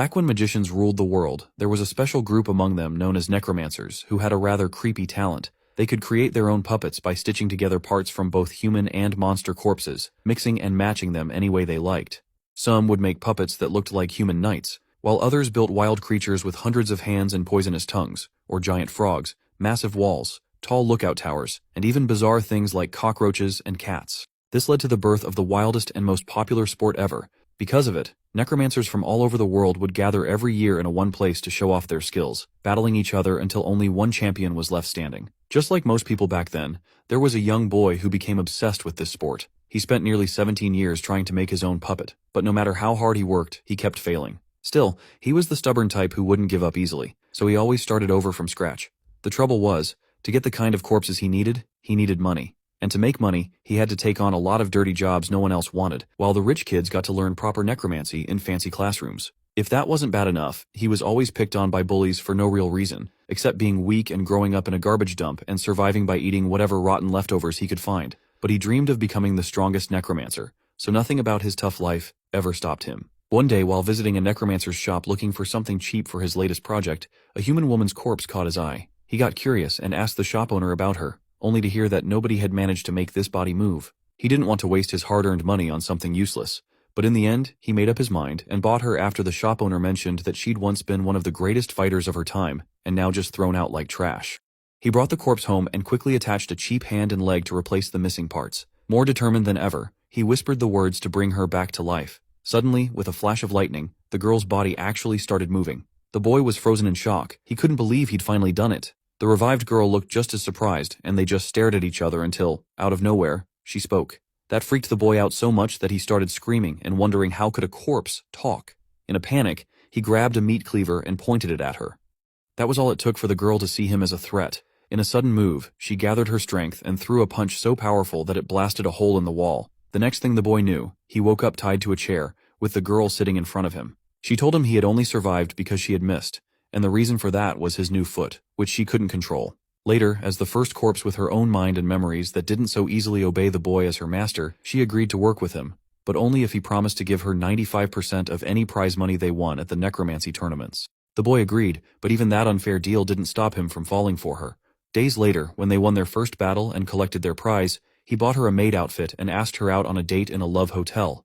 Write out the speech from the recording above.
Back when magicians ruled the world, there was a special group among them known as necromancers who had a rather creepy talent. They could create their own puppets by stitching together parts from both human and monster corpses, mixing and matching them any way they liked. Some would make puppets that looked like human knights, while others built wild creatures with hundreds of hands and poisonous tongues, or giant frogs, massive walls, tall lookout towers, and even bizarre things like cockroaches and cats. This led to the birth of the wildest and most popular sport ever. Because of it, necromancers from all over the world would gather every year in one place to show off their skills, battling each other until only one champion was left standing. Just like most people back then, there was a young boy who became obsessed with this sport. He spent nearly 17 years trying to make his own puppet, but no matter how hard he worked, he kept failing. Still, he was the stubborn type who wouldn't give up easily, so he always started over from scratch. The trouble was, to get the kind of corpses he needed money. And to make money, he had to take on a lot of dirty jobs no one else wanted, while the rich kids got to learn proper necromancy in fancy classrooms. If that wasn't bad enough, he was always picked on by bullies for no real reason, except being weak and growing up in a garbage dump and surviving by eating whatever rotten leftovers he could find. But he dreamed of becoming the strongest necromancer, so nothing about his tough life ever stopped him. One day, while visiting a necromancer's shop looking for something cheap for his latest project, a human woman's corpse caught his eye. He got curious and asked the shop owner about her, only to hear that nobody had managed to make this body move. He didn't want to waste his hard-earned money on something useless, but in the end, he made up his mind and bought her after the shop owner mentioned that she'd once been one of the greatest fighters of her time, and now just thrown out like trash. He brought the corpse home and quickly attached a cheap hand and leg to replace the missing parts. More determined than ever, he whispered the words to bring her back to life. Suddenly, with a flash of lightning, the girl's body actually started moving. The boy was frozen in shock. He couldn't believe he'd finally done it. The revived girl looked just as surprised, and they just stared at each other until, out of nowhere, she spoke. That freaked the boy out so much that he started screaming and wondering how could a corpse talk. In a panic, he grabbed a meat cleaver and pointed it at her. That was all it took for the girl to see him as a threat. In a sudden move, she gathered her strength and threw a punch so powerful that it blasted a hole in the wall. The next thing the boy knew, he woke up tied to a chair, with the girl sitting in front of him. She told him he had only survived because she had missed, and the reason for that was his new foot, which she couldn't control. Later, as the first corpse with her own mind and memories that didn't so easily obey the boy as her master, she agreed to work with him, but only if he promised to give her 95% of any prize money they won at the necromancy tournaments. The boy agreed, but even that unfair deal didn't stop him from falling for her. Days later, when they won their first battle and collected their prize, he bought her a maid outfit and asked her out on a date in a love hotel.